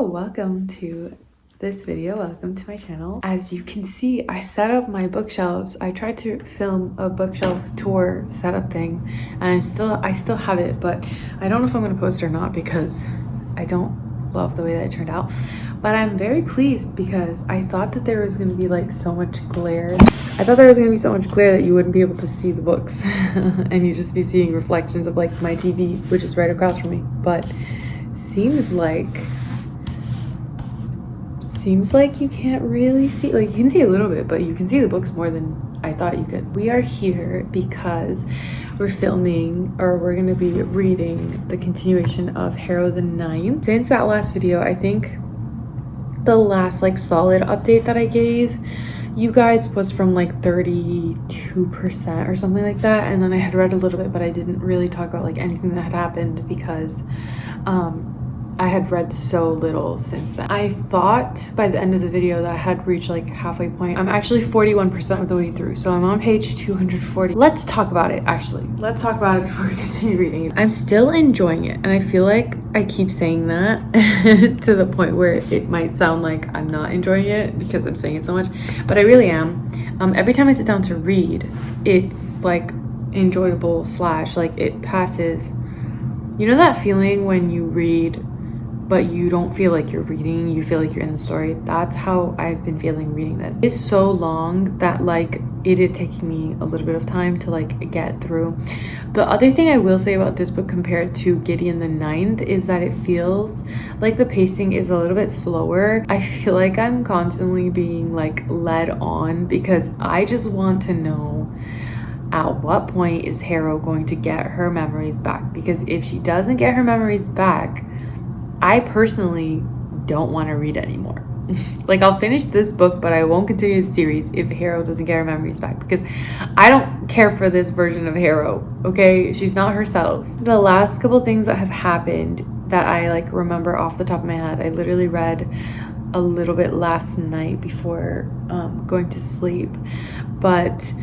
welcome to this video. Welcome to my channel. As you can see, I set up my bookshelves. I tried to film a bookshelf tour setup thing, and I still have it, but I don't know if I'm going to post it or not because I don't love the way that it turned out. But I'm very pleased because I thought that there was going to be like so much glare. I thought there was going to be so much glare that you wouldn't be able to see the books and you'd just be seeing reflections of like my TV, which is right across from me. But seems like you can't really see, like you can see a little bit, but you can see the books more than I thought you could. We are here because we're filming, or we're going to be reading the continuation of Harrow the Ninth. Since that last video, I think the last like solid update that I gave you guys was from like 32% or something like that, and then I had read a little bit, but I didn't really talk about like anything that had happened because I had read so little since then. I thought by the end of the video that I had reached like halfway point. I'm actually 41% of the way through, so I'm on page 240. Let's talk about it, actually. Let's talk about it before we continue reading it. I'm still enjoying it, and I feel like I keep saying that to the point where it might sound like I'm not enjoying it because I'm saying it so much, but I really am. Every time I sit down to read, it's like enjoyable / like it passes. You know that feeling when you read but you don't feel like you're reading, you feel like you're in the story? That's how I've been feeling reading this. It's so long that like it is taking me a little bit of time to like get through. The other thing I will say about this book compared to Gideon the Ninth is that it feels like the pacing is a little bit slower. I feel like I'm constantly being like led on because I just want to know at what point is Harrow going to get her memories back, because if she doesn't get her memories back, I personally don't want to read anymore. Like, I'll finish this book, but I won't continue the series if Harrow doesn't get her memories back, because I don't care for this version of Harrow, okay? She's not herself. The last couple things that have happened that I like remember off the top of my head, I literally read a little bit last night before going to sleep, but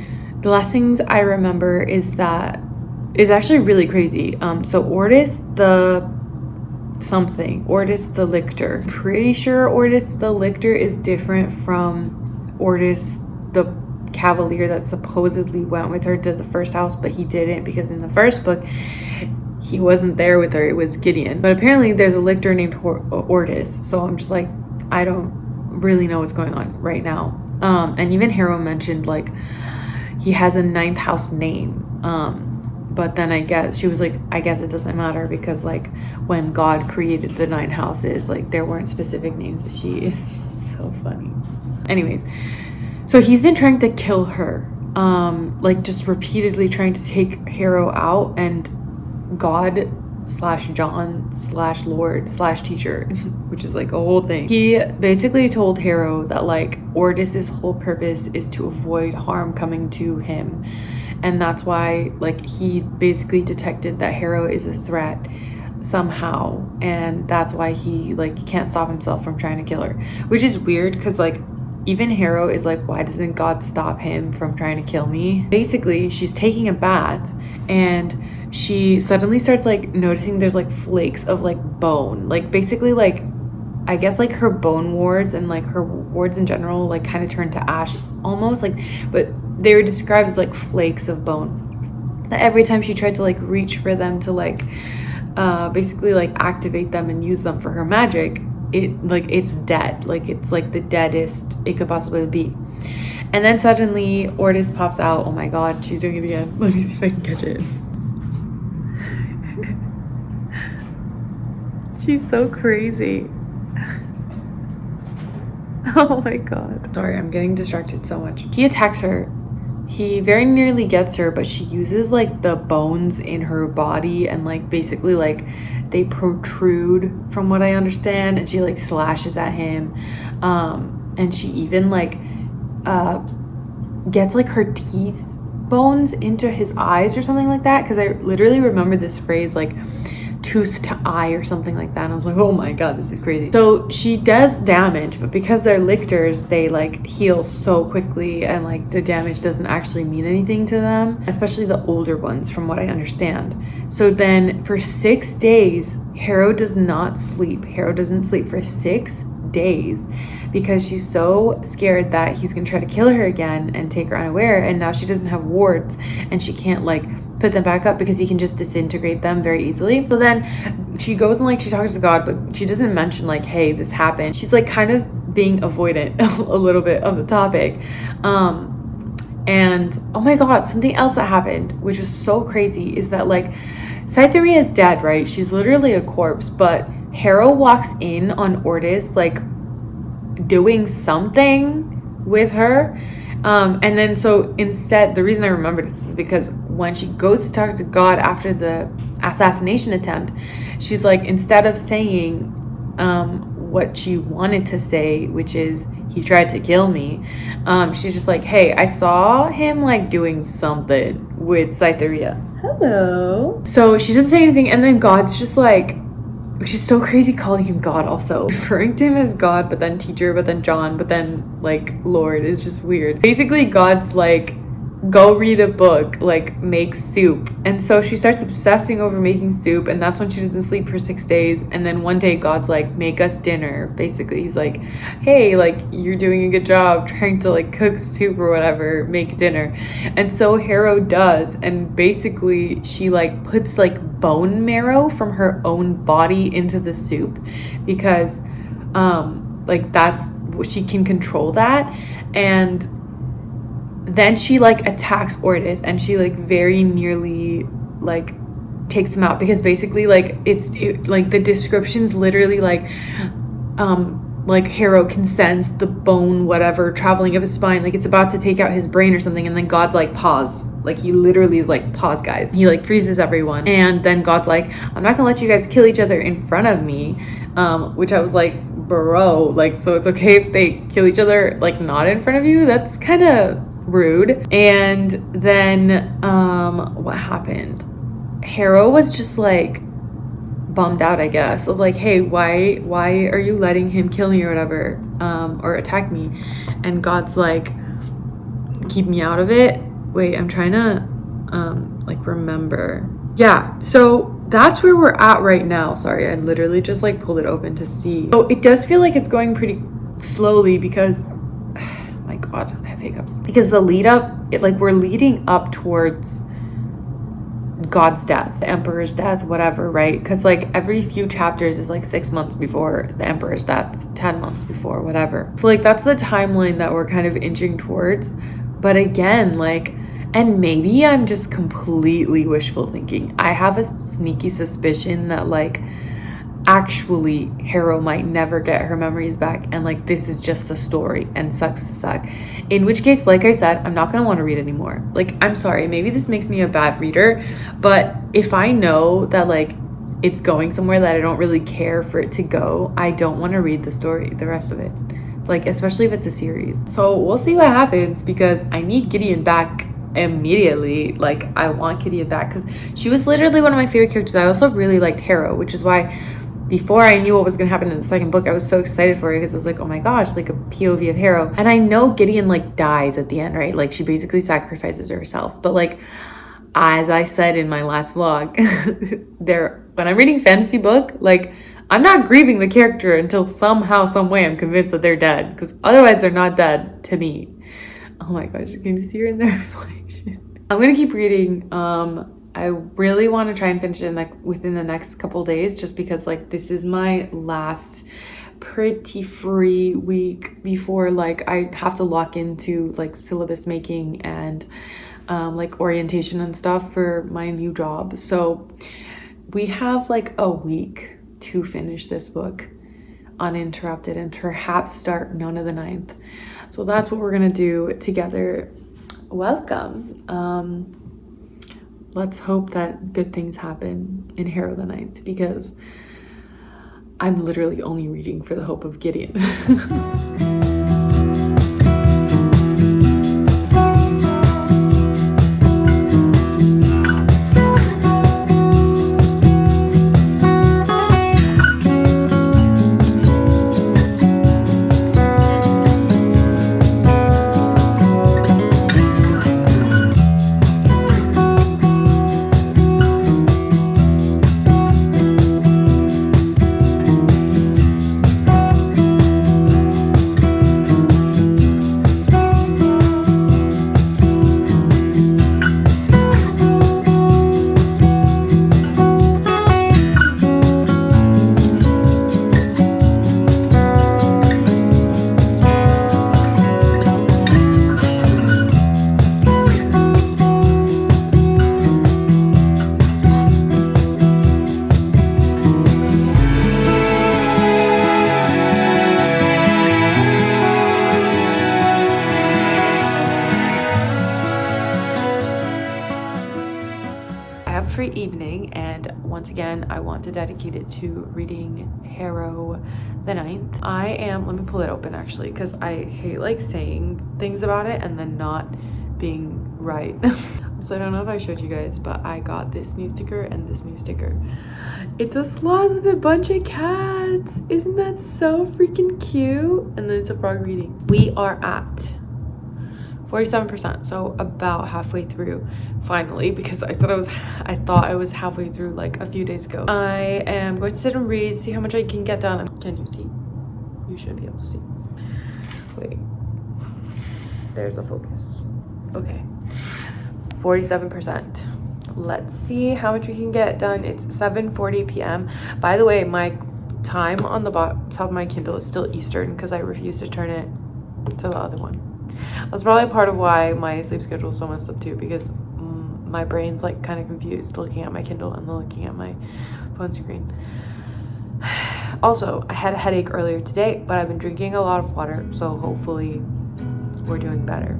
the last things I remember is that is actually really crazy. So Ortis the Lictor. Pretty sure Ortis the Lictor is different from Ortis the Cavalier that supposedly went with her to the first house, but he didn't, because in the first book he wasn't there with her, it was Gideon. But apparently there's a Lictor named Ortis, so I'm just like, I don't really know what's going on right now. And even Harrow mentioned like he has a ninth house name, but then I guess she was like, I guess it doesn't matter because like when God created the 9 houses, like there weren't specific names. That she is so funny. Anyways, so he's been trying to kill her, like just repeatedly trying to take Harrow out, and God / John / Lord / teacher, which is like a whole thing. He basically told Harrow that like Ortis's whole purpose is to avoid harm coming to him, and that's why like he basically detected that Harrow is a threat somehow, and that's why he like can't stop himself from trying to kill her, which is weird because like even Harrow is like, why doesn't God stop him from trying to kill me? Basically, she's taking a bath and she suddenly starts like noticing there's like flakes of like bone, like basically like I guess like her bone wards and like her wards in general like kind of turned to ash almost, like, but they were described as like flakes of bone that every time she tried to like reach for them to like basically like activate them and use them for her magic, it's dead, like it's like the deadest it could possibly be. And then suddenly Ortis pops out. Oh my god, she's doing it again. Let me see if I can catch it. She's so crazy. Oh my god. Sorry, I'm getting distracted so much. He attacks her. He very nearly gets her, but she uses like the bones in her body and like basically like they protrude from what I understand, and she like slashes at him. And she even like gets like her teeth bones into his eyes or something like that, because I literally remember this phrase like toothed eye or something like that. And I was like, oh my god, this is crazy. So she does damage, but because they're lictors, they like heal so quickly, and like the damage doesn't actually mean anything to them, especially the older ones from what I understand. So then for 6 days, Harrow does not sleep. Harrow doesn't sleep for 6 days because she's so scared that he's gonna try to kill her again and take her unaware, and now she doesn't have wards and she can't like put them back up because he can just disintegrate them very easily. So then she goes and like she talks to God, but she doesn't mention like, hey, this happened. She's like kind of being avoidant a little bit of the topic. And oh my god, something else that happened which was so crazy is that like Cytherea is dead, right? She's literally a corpse, but Harrow walks in on Ortis like doing something with her. And then so instead, the reason I remembered this is because when she goes to talk to God after the assassination attempt, she's like, instead of saying what she wanted to say, which is he tried to kill me, she's just like, hey, I saw him like doing something with Cytherea. Hello. So she doesn't say anything, and then God's just like, which is so crazy calling him God also. Referring to him as God, but then teacher, but then John, but then like Lord is just weird. Basically, God's like, go read a book, like make soup. And so she starts obsessing over making soup, and that's when she doesn't sleep for 6 days. And then one day God's like, make us dinner. Basically, he's like, hey, like you're doing a good job trying to like cook soup or whatever, make dinner. And so Harrow does, and basically she like puts like bone marrow from her own body into the soup because like that's she can control that. And then she like attacks Ortis, and she like very nearly like takes him out because basically like like the description's literally like Harrow can sense the bone whatever traveling up his spine, like it's about to take out his brain or something, and then God's like, pause. Like he literally is like, pause guys. He like freezes everyone, and then God's like, I'm not gonna let you guys kill each other in front of me, which I was like, bro, like so it's okay if they kill each other like not in front of you? That's kind of rude. And then what happened? Harrow was just like bummed out, I guess, of like, hey, why are you letting him kill me or whatever, or attack me? And God's like, keep me out of it. Wait, I'm trying to like remember. Yeah, so that's where we're at right now. Sorry, I literally just like pulled it open to see. So it does feel like it's going pretty slowly because my god, I have hiccups. Because the lead up, we're leading up towards God's death, the Emperor's death, whatever, right? Because like every few chapters is like 6 months before the Emperor's death, 10 months before, whatever. So like that's the timeline that we're kind of inching towards. But again, like, and maybe I'm just completely wishful thinking. I have a sneaky suspicion that like actually Harrow might never get her memories back, and like this is just the story and sucks to suck. In which case, like I said, I'm not gonna want to read anymore. Like, I'm sorry, maybe this makes me a bad reader, but if I know that like it's going somewhere that I don't really care for it to go, I don't want to read the story, the rest of it, like especially if it's a series. So we'll see what happens, because I need Gideon back immediately. Like I want Gideon back because she was literally one of my favorite characters. I also really liked Harrow, which is why before I knew what was going to happen in the second book, I was so excited for it because I was like, oh my gosh, like a POV of Harrow. And I know Gideon like dies at the end, right? Like she basically sacrifices herself. But like, as I said in my last vlog, when I'm reading fantasy book, like I'm not grieving the character until somehow, some way I'm convinced that they're dead, because otherwise they're not dead to me. Oh my gosh, can you see her in their reflection? I'm going to keep reading. I really want to try and finish it in like within the next couple days, just because like this is my last pretty free week before like I have to lock into like syllabus making and like orientation and stuff for my new job. So we have like a week to finish this book uninterrupted and perhaps start Nona the Ninth. So that's what we're gonna do together. Welcome. Let's hope that good things happen in Harrow the Ninth, because I'm literally only reading for the hope of Gideon. once again, I want to dedicate it to reading Harrow the Ninth. Let me pull it open actually, because I hate like saying things about it and then not being right. So I don't know if I showed you guys, but I got this new sticker and this new sticker. It's a sloth with a bunch of cats. Isn't that so freaking cute? And then it's a frog reading. We are at 47%, so about halfway through finally, because I thought I was halfway through like a few days ago. I am going to sit and read, see how much I can get done. Can you see? You should be able to see. Wait, there's a focus. Okay, 47%. Let's see how much we can get done. It's 7:40 p.m. By the way, my time on the top of my Kindle is still Eastern because I refuse to turn it to the other one. That's probably part of why my sleep schedule is so messed up too, because my brain's like kind of confused looking at my Kindle and then looking at my phone screen. Also, I had a headache earlier today, but I've been drinking a lot of water, so hopefully we're doing better.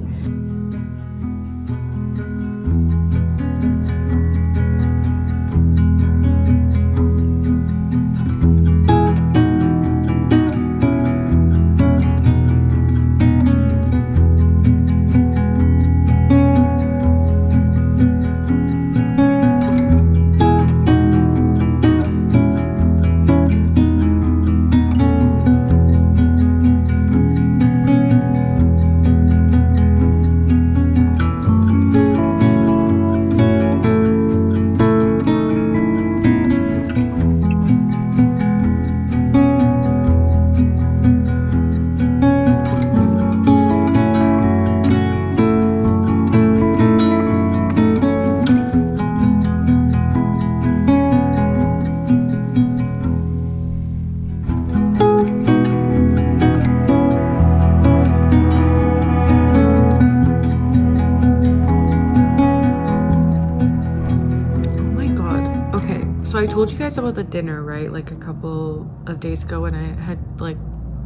So I told you guys about the dinner, right? Like a couple of days ago when I had like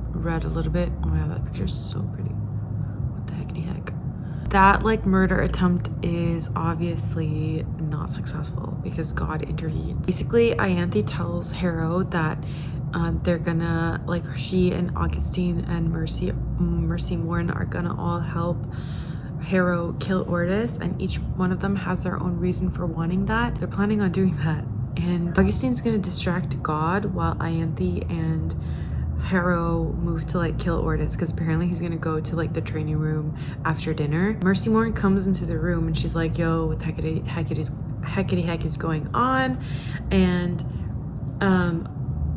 read a little bit. Oh my god, that picture's so pretty. What the heckity heck? That like murder attempt is obviously not successful because God intervened. Basically, Ianthe tells Harrow that they're gonna, like, she and Augustine and Mercy Morn are gonna all help Harrow kill Ordis, and each one of them has their own reason for wanting that. They're planning on doing that. And Augustine's gonna distract God while Ianthe and Harrow move to like kill Ordis, because apparently he's gonna go to like the training room after dinner. Mercy Morn comes into the room and she's like, yo, what the heckity heck is going on? And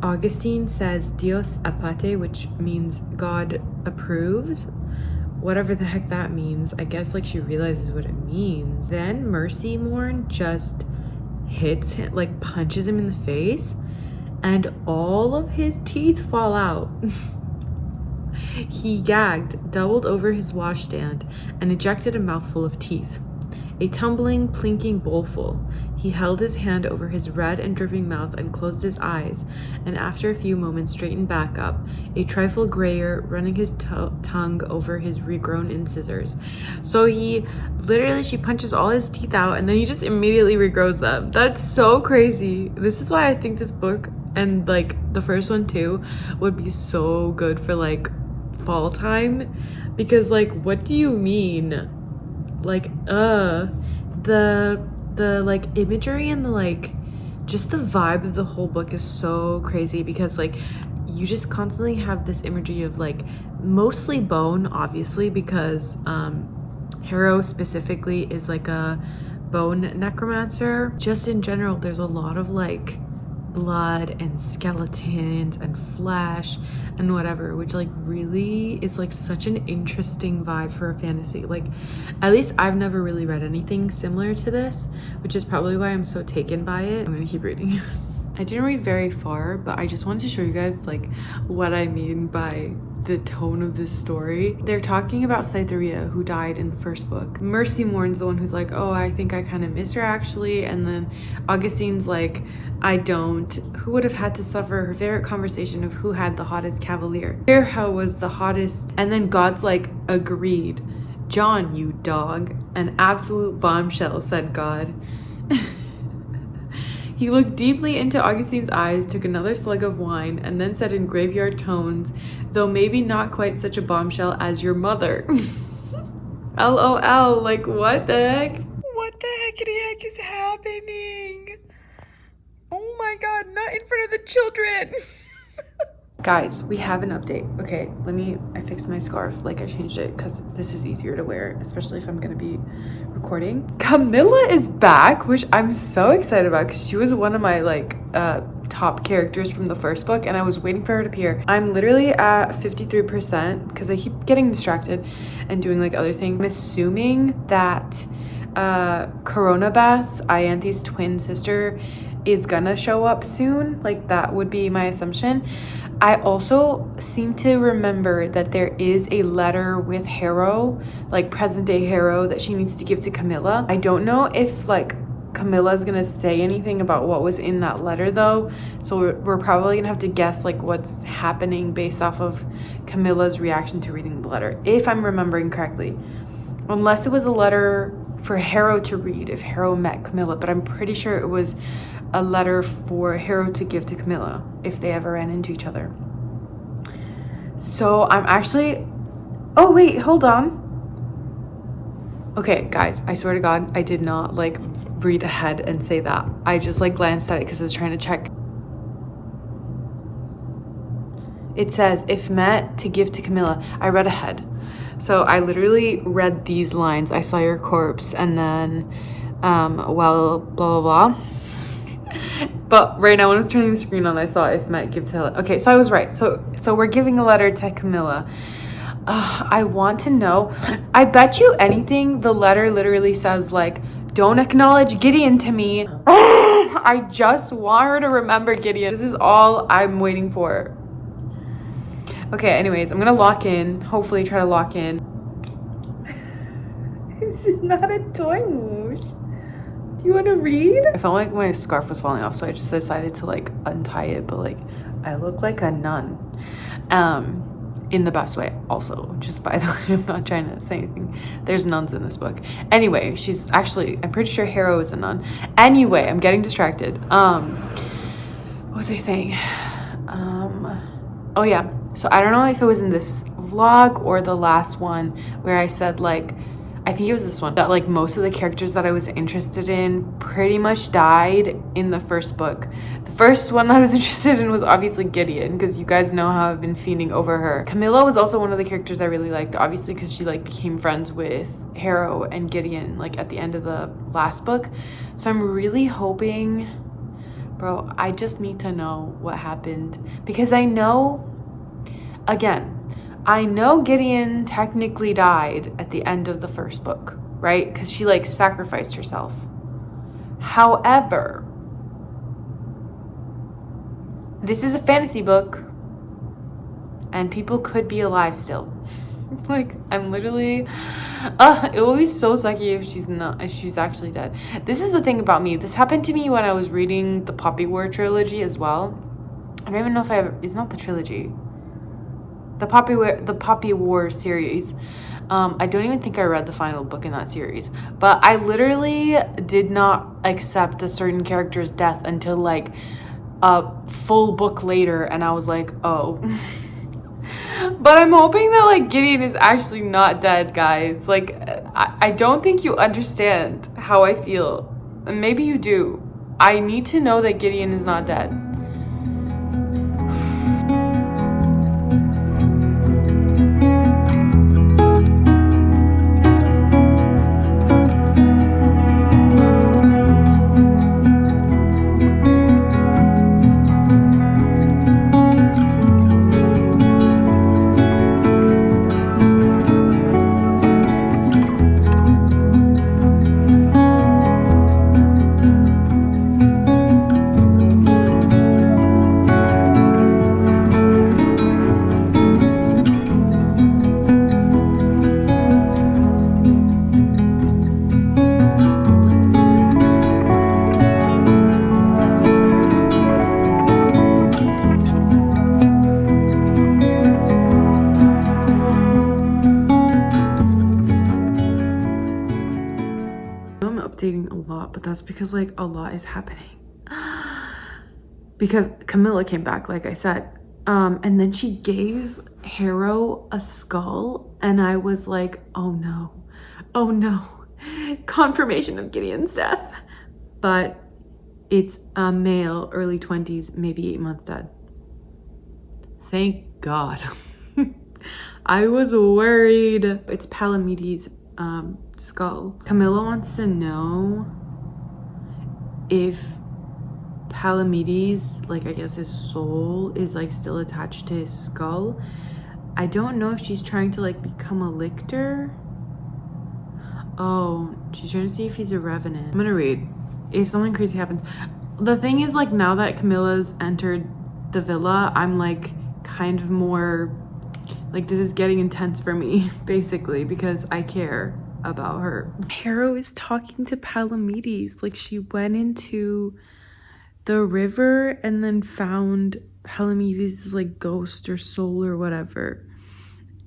Augustine says Dios apate, which means God approves. Whatever the heck that means. I guess like she realizes what it means. Then Mercy Morn just hits him, like punches him in the face, and all of his teeth fall out. He gagged, doubled over his washstand, and ejected a mouthful of teeth. A tumbling, plinking bowlful. He held his hand over his red and dripping mouth and closed his eyes, and after a few moments straightened back up, a trifle grayer, running his tongue over his regrown incisors. So she punches all his teeth out, and then he just immediately regrows them. That's so crazy. This is why I think this book, and like the first one too, would be so good for like fall time, because like, what do you mean? Like, the like imagery and the like just the vibe of the whole book is so crazy, because like you just constantly have this imagery of like mostly bone, obviously, because Harrow specifically is like a bone necromancer. Just in general, there's a lot of like blood and skeletons and flesh and whatever, which like really is like such an interesting vibe for a fantasy. Like, at least I've never really read anything similar to this, which is probably why I'm so taken by it. I'm gonna keep reading. I didn't read very far, but I just wanted to show you guys like what I mean by the tone of this story. They're talking about Cytherea, who died in the first book. Mercy Morn's the one who's like, oh, I think I kind of miss her actually. And then Augustine's like, I don't. Who would have had to suffer her favorite conversation of who had the hottest cavalier? Harrow was the hottest. And then God's like, agreed. John, you dog. An absolute bombshell, said God. He looked deeply into Augustine's eyes, took another slug of wine, and then said in graveyard tones, though maybe not quite such a bombshell as your mother. LOL, like what the heck? What the heck is happening? Oh my god, not in front of the children. Guys, we have an update. Okay, I fixed my scarf, like I changed it because this is easier to wear, especially if I'm gonna be recording. Camilla is back, which I'm so excited about because she was one of my top characters from the first book and I was waiting for her to appear. I'm literally at 53% because I keep getting distracted and doing like other things. I'm assuming that Corona Beth, Ianthe's twin sister, is gonna show up soon. Like that would be my assumption. I also seem to remember that there is a letter with Harrow, like present day Harrow, that she needs to give to Camilla. I don't know if like Camilla's gonna say anything about what was in that letter though, so we're probably gonna have to guess like what's happening based off of Camilla's reaction to reading the letter, if I'm remembering correctly, unless it was a letter for Harrow to read if Harrow met Camilla, but I'm pretty sure it was a letter for Harrow to give to Camilla if they ever ran into each other. So I'm actually, oh wait, hold on. Okay, guys, I swear to God, I did not like read ahead and say that. I just like glanced at it because I was trying to check. It says, if met, to give to Camilla. I read ahead. So I literally read these lines. I saw your corpse and then, well, blah, blah, blah. But right now when I was turning the screen on, I saw if met, give to. Okay, so I was right. So we're giving a letter to Camilla. I want to know. I bet you anything the letter literally says like, don't acknowledge Gideon to me. I just want her to remember Gideon. This is all I'm waiting for. Okay, anyways, I'm gonna lock in. Hopefully try to lock in. This is not a toy moosh. Do you want to read? I felt like my scarf was falling off, so I just decided to like untie it, but like I look like a nun. In the best way also, just by the way, I'm not trying to say anything. There's nuns in this book. Anyway, she's actually, I'm pretty sure Harrow is a nun. Anyway, I'm getting distracted. What was I saying? Oh yeah, so I don't know if it was in this vlog or the last one where I said like, I think it was this one, that like most of the characters that I was interested in pretty much died in the first book. The first one that I was interested in was obviously Gideon, because you guys know how I've been fiending over her. Camilla was also one of the characters I really liked, obviously because she like became friends with Harrow and Gideon like at the end of the last book. So I'm really hoping, bro, I just need to know what happened, because I know, again, I know Gideon technically died at the end of the first book, right? Because she like sacrificed herself. However, this is a fantasy book and people could be alive still. Like, I'm literally, it will be so sucky if she's actually dead. This is the thing about me. This happened to me when I was reading the Poppy War trilogy as well. I don't even know if it's not the trilogy. The Poppy War series. I don't even think I read the final book in that series, but I literally did not accept a certain character's death until like a full book later, and I was like, oh. But I'm hoping that like Gideon is actually not dead, guys. Like, I don't think you understand how I feel, and maybe you do. I need to know that Gideon is not dead. Updating a lot, but that's because like a lot is happening. because Camilla came back, like I said. And then she gave Harrow a skull, and I was like, oh no, confirmation of Gideon's death. But it's a male, early 20s, maybe 8 months dead. Thank God. I was worried. It's Palamedes' skull. Camilla wants to know if Palamedes, like I guess his soul, is like still attached to his skull. I don't know if she's trying to like become a lictor. Oh, she's trying to see if he's a revenant. I'm gonna read. If something crazy happens. The thing is, like, now that Camilla's entered the villa, I'm like kind of more like, this is getting intense for me, basically, because I care about her. Harrow is talking to Palamedes. Like, she went into the river and then found Palamedes' like ghost or soul or whatever.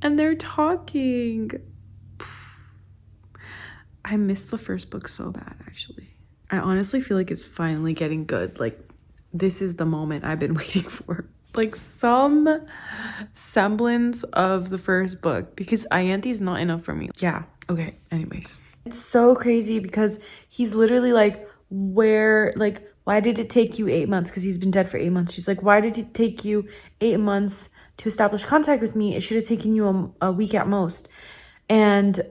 And they're talking. I missed the first book so bad, actually. I honestly feel like it's finally getting good. Like, this is the moment I've been waiting for. Like, some semblance of the first book, because Ianthe's not enough for me. Yeah, okay, anyways. It's so crazy because he's literally like, why did it take you 8 months? Because he's been dead for 8 months. She's like, why did it take you 8 months to establish contact with me? It should have taken you a week at most. And,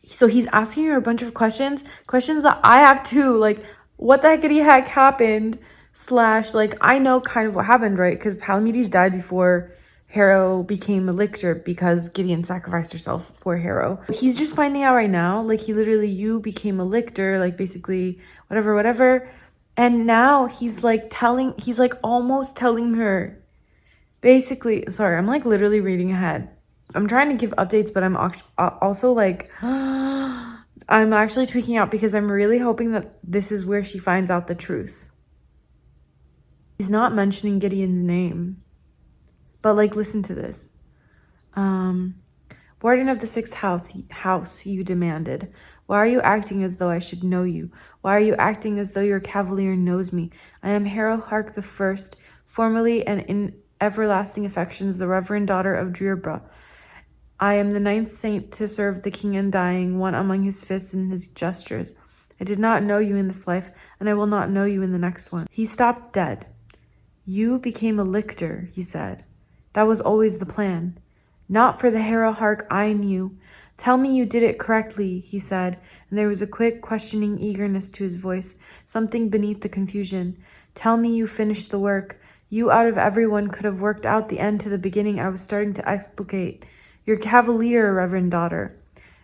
so he's asking her a bunch of questions that I have too, like, what the heck happened, / like, I know kind of what happened, right? Because Palamedes died before Harrow became a lictor because Gideon sacrificed herself for Harrow. He's just finding out right now, like, he literally, you became a lictor, like, basically, whatever. And now he's like almost telling her, basically, sorry, I'm like literally reading ahead. I'm trying to give updates, but I'm also like, I'm actually tweaking out because I'm really hoping that this is where she finds out the truth. He's not mentioning Gideon's name, but like, listen to this. Warden of the 6th house, you demanded. Why are you acting as though I should know you? Why are you acting as though your cavalier knows me? I am Harrow Hark the First, formerly and in everlasting affections the reverend daughter of Deirdre. I am the 9th saint to serve the king undying, one among his fists and his gestures. I did not know you in this life, and I will not know you in the next one. He stopped dead. You became a lictor, he said. That was always the plan. Not for the Harrow Hark I knew. Tell me you did it correctly, he said, and there was a quick, questioning eagerness to his voice, something beneath the confusion. Tell me you finished the work. You out of everyone could have worked out the end to the beginning I was starting to explicate. Your cavalier, reverend daughter,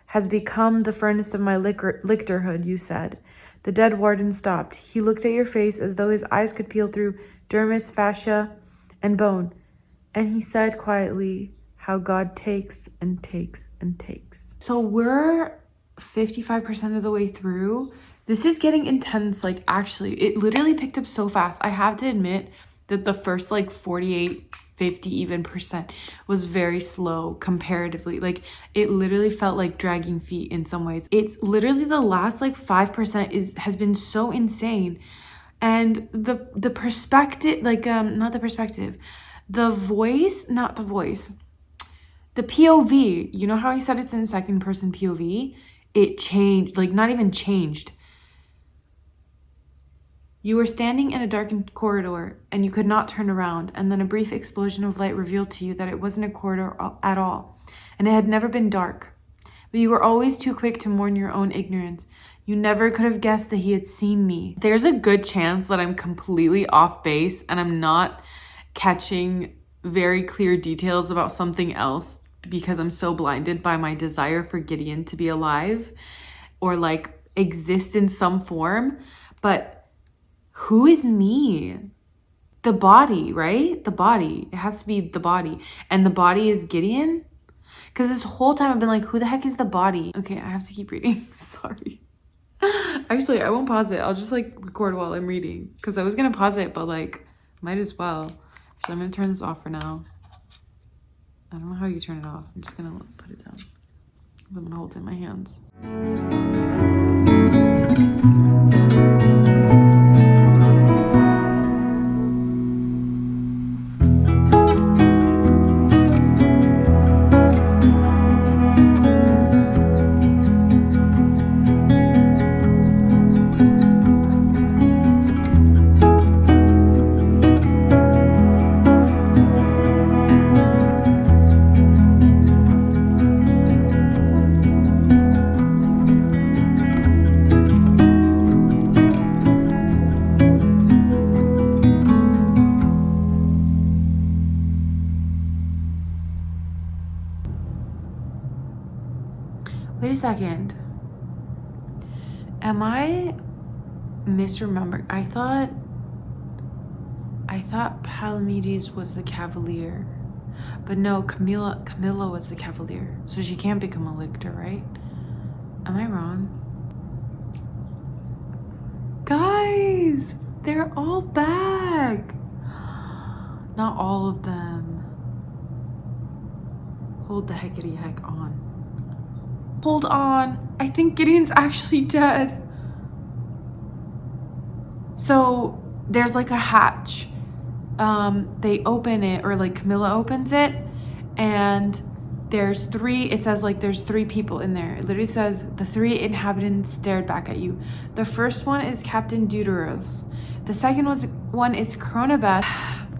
has become the furnace of my lictorhood, you said. The dead warden stopped. He looked at your face as though his eyes could peel through dermis, fascia, and bone. And he said quietly, how God takes and takes and takes. So we're 55% of the way through. This is getting intense. Like, actually, it literally picked up so fast. I have to admit that the first like 48, 50 even percent was very slow comparatively. Like, it literally felt like dragging feet in some ways. It's literally the last like 5% has been so insane. And the perspective, like, not the perspective, the voice, not the voice, the POV, you know how I said it's in second person POV? It changed, like, not even changed. You were standing in a darkened corridor and you could not turn around, and then a brief explosion of light revealed to you that it wasn't a corridor at all, and it had never been dark. But you were always too quick to mourn your own ignorance. You never could have guessed that he had seen me. There's a good chance that I'm completely off base and I'm not catching very clear details about something else because I'm so blinded by my desire for Gideon to be alive or like exist in some form. But who is me? The body, right? The body. It has to be the body. And the body is Gideon? Because this whole time I've been like, who the heck is the body? Okay, I have to keep reading. Sorry. Actually, I won't pause it. I'll just like record while I'm reading. Because I was going to pause it, but like, might as well. So I'm going to turn this off for now. I don't know how you turn it off. I'm just going to put it down. I'm going to hold it in my hands. Wait a second. Am I misremembering? I thought Palamedes was the cavalier. But no, Camilla was the cavalier. So she can't become a lictor, right? Am I wrong? Guys, they're all back. Not all of them. Hold the heckity heck on. Hold on. I think Gideon's actually dead. So there's like a hatch. They open it, or like Camilla opens it, and there's it says like there's 3 people in there. It literally says the 3 inhabitants stared back at you. The first one is Captain Deuteros. The second one is Cronabeth.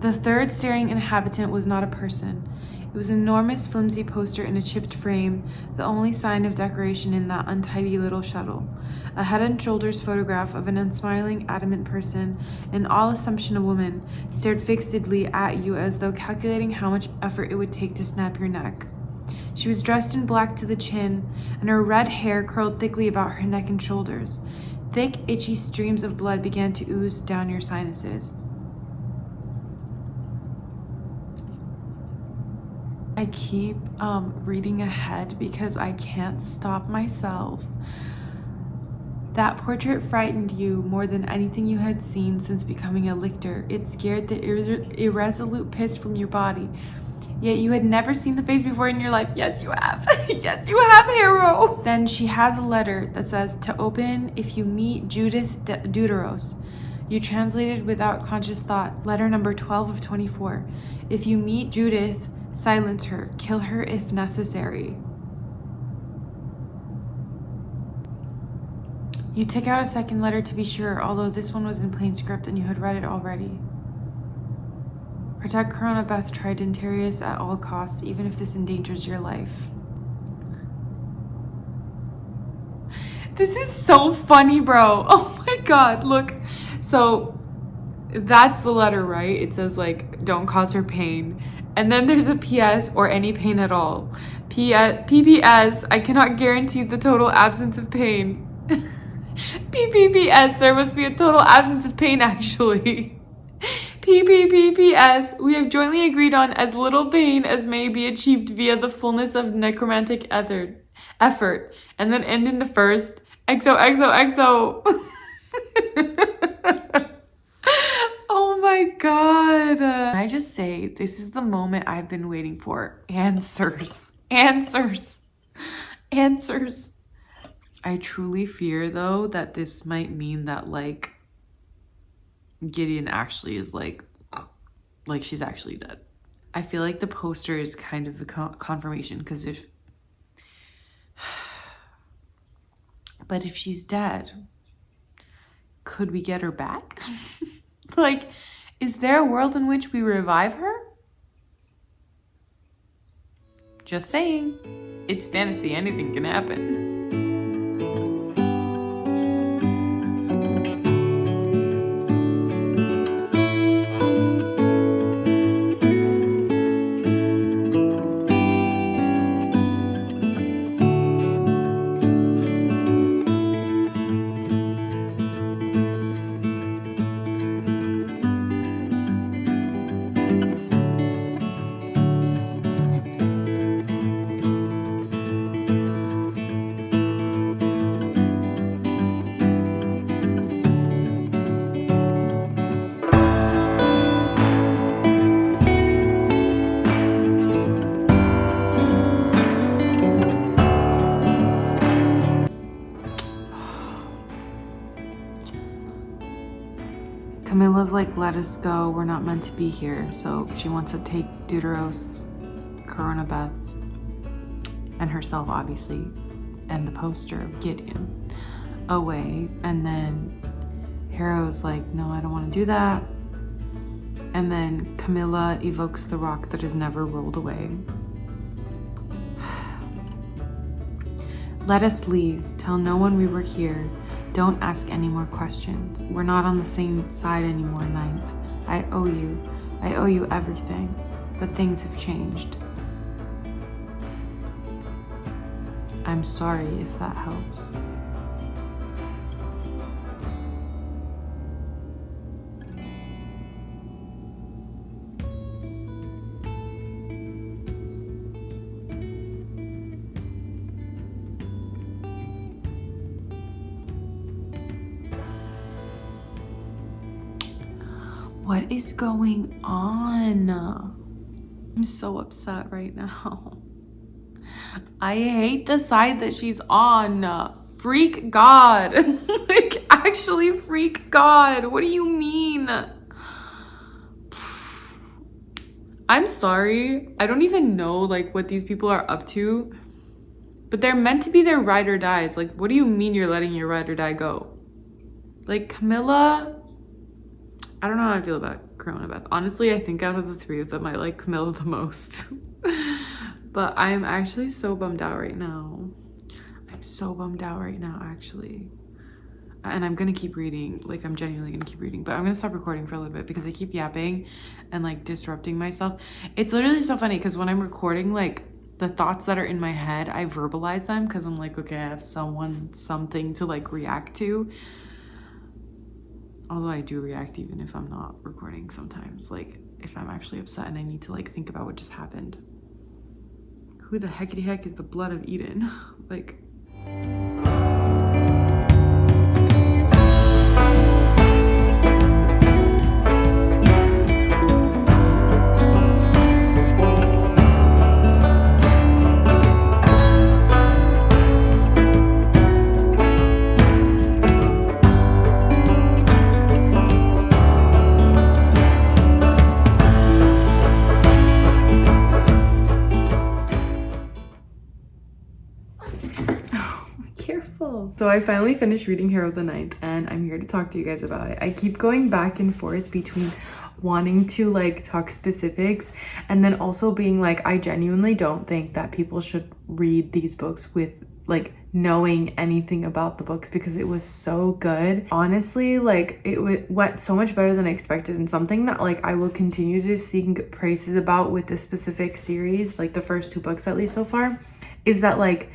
The third staring inhabitant was not a person. It was an enormous flimsy poster in a chipped frame, the only sign of decoration in that untidy little shuttle. A head and shoulders photograph of an unsmiling, adamant person, an all assumption a woman, stared fixedly at you as though calculating how much effort it would take to snap your neck. She was dressed in black to the chin, and her red hair curled thickly about her neck and shoulders. Thick, itchy streams of blood began to ooze down your sinuses. I keep reading ahead because I can't stop myself. That portrait frightened you more than anything you had seen since becoming a lictor. It scared the irresolute piss from your body. Yet you had never seen the face before in your life. Yes, you have. Yes, you have, Harrow. Then she has a letter that says, to open if you meet Judith Deuteros. You translated without conscious thought. Letter number 12 of 24. If you meet Judith, silence her. Kill her if necessary. You took out a second letter to be sure, although this one was in plain script and you had read it already. Protect Cronabeth Tridentarius at all costs, even if this endangers your life. This is so funny, bro. Oh my god, look. So that's the letter, right? It says like, don't cause her pain. And then there's a PS, or any pain at all. PPS, I cannot guarantee the total absence of pain. PPPS, there must be a total absence of pain actually. PPPPS, we have jointly agreed on as little pain as may be achieved via the fullness of necromantic effort. And then end in the first, XOXOXO. Oh my god. Can I just say, this is the moment I've been waiting for. Answers. Answers. Answers. I truly fear, though, that this might mean that, like, Gideon actually is, like she's actually dead. I feel like the poster is kind of a confirmation, because but if she's dead, could we get her back? Like, is there a world in which we revive her? Just saying. It's fantasy. Anything can happen. Camilla's like, let us go. We're not meant to be here. So she wants to take Deuteros, Cronabeth, and herself, obviously, and the poster of Gideon away. And then Harrow's like, no, I don't want to do that. And then Camilla evokes the rock that has never rolled away. Let us leave. Tell no one we were here. Don't ask any more questions. We're not on the same side anymore, Ninth. I owe you everything. But things have changed. I'm sorry if that helps. What is going on? I'm so upset right now. I hate the side that she's on. Freak God. Like, actually freak God. What do you mean? I'm sorry. I don't even know, like, what these people are up to. But they're meant to be their ride or dies. Like, what do you mean you're letting your ride or die go? Like, Camilla... I don't know how I feel about Corona Beth. Honestly, I think out of the three of them, I like Camilla the most. But I'm actually so bummed out right now. I'm so bummed out right now, actually. And I'm gonna keep reading. Like, I'm genuinely gonna keep reading. But I'm gonna stop recording for a little bit because I keep yapping and, like, disrupting myself. It's literally so funny because when I'm recording, like, the thoughts that are in my head, I verbalize them because I'm like, okay, I have something to, like, react to. Although I do react even if I'm not recording sometimes, like if I'm actually upset and I need to like think about what just happened. Who the heckity heck is the blood of Eden? Like... So I finally finished reading Harrow the Ninth and I'm here to talk to you guys about it. I keep going back and forth between wanting to like talk specifics and then also being like, I genuinely don't think that people should read these books with like knowing anything about the books because it was so good. Honestly, like it went so much better than I expected, and something that like I will continue to sing praises about with this specific series, like the first two books at least so far, is that like,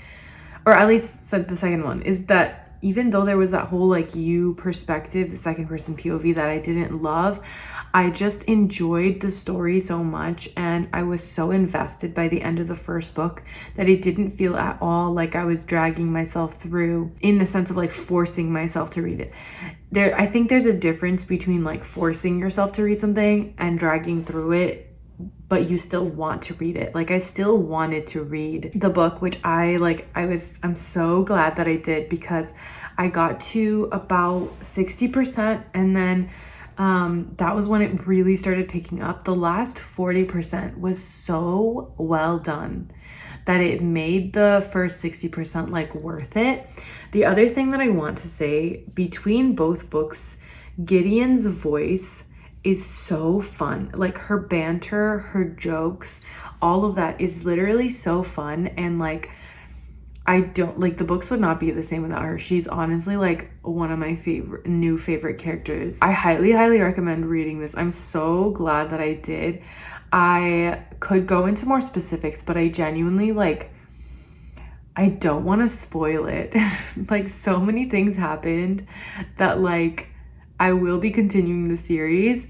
or at least said the second one, is that even though there was that whole like you perspective, the second person POV that I didn't love, I just enjoyed the story so much and I was so invested by the end of the first book that it didn't feel at all like I was dragging myself through in the sense of like forcing myself to read it. I think there's a difference between like forcing yourself to read something and dragging through it, but you still want to read it. Like I still wanted to read the book, which I'm so glad that I did because I got to about 60% and then that was when it really started picking up. The last 40% was so well done that it made the first 60% like worth it. The other thing that I want to say, between both books, Gideon's voice is so fun. Like her banter, her jokes, all of that is literally so fun. And like, I don't like, the books would not be the same without her. She's honestly like one of my new favorite characters. I highly recommend reading this. I'm so glad that I did. I could go into more specifics, but I genuinely like, I don't want to spoil it. Like so many things happened that like I will be continuing the series.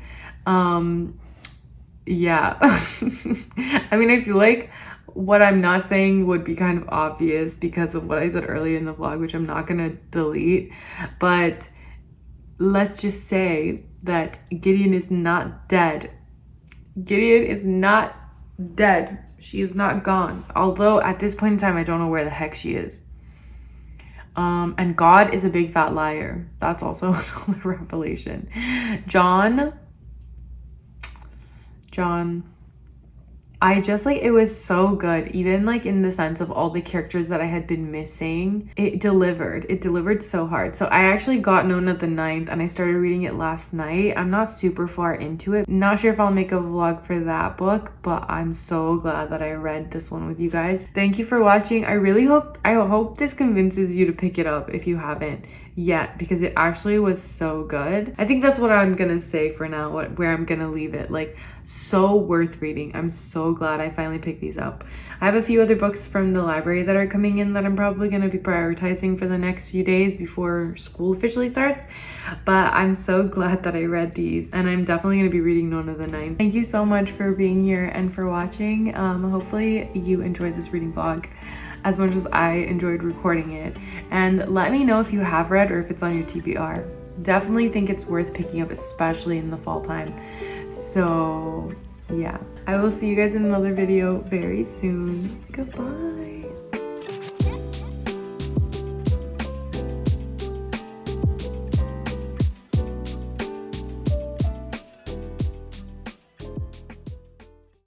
Yeah. I mean, I feel like what I'm not saying would be kind of obvious because of what I said earlier in the vlog, which I'm not gonna delete, but let's just say that Gideon is not dead. Gideon is not dead. She is not gone. Although at this point in time, I don't know where the heck she is. And God is a big fat liar. That's also another revelation. John, I just like, it was so good. Even like in the sense of all the characters that I had been missing, it delivered so hard. So I actually got Nona the Ninth and I started reading it last night. I'm not super far into it. Not sure if I'll make a vlog for that book, but I'm so glad that I read this one with you guys. Thank you for watching. I hope this convinces you to pick it up if you haven't. yet because it actually was so good. I think that's what I'm gonna say for now, where I'm gonna leave it. Like, so worth reading. I'm so glad I finally picked these up. I have a few other books from the library that are coming in that I'm probably gonna be prioritizing for the next few days before school officially starts, but I'm so glad that I read these, and I'm definitely gonna be reading Nona the Ninth. Thank you so much for being here and for watching. Hopefully you enjoyed this reading vlog as much as I enjoyed recording it. And let me know if you have read or if it's on your TBR. Definitely think it's worth picking up, especially in the fall time. So yeah, I will see you guys in another video very soon. Goodbye.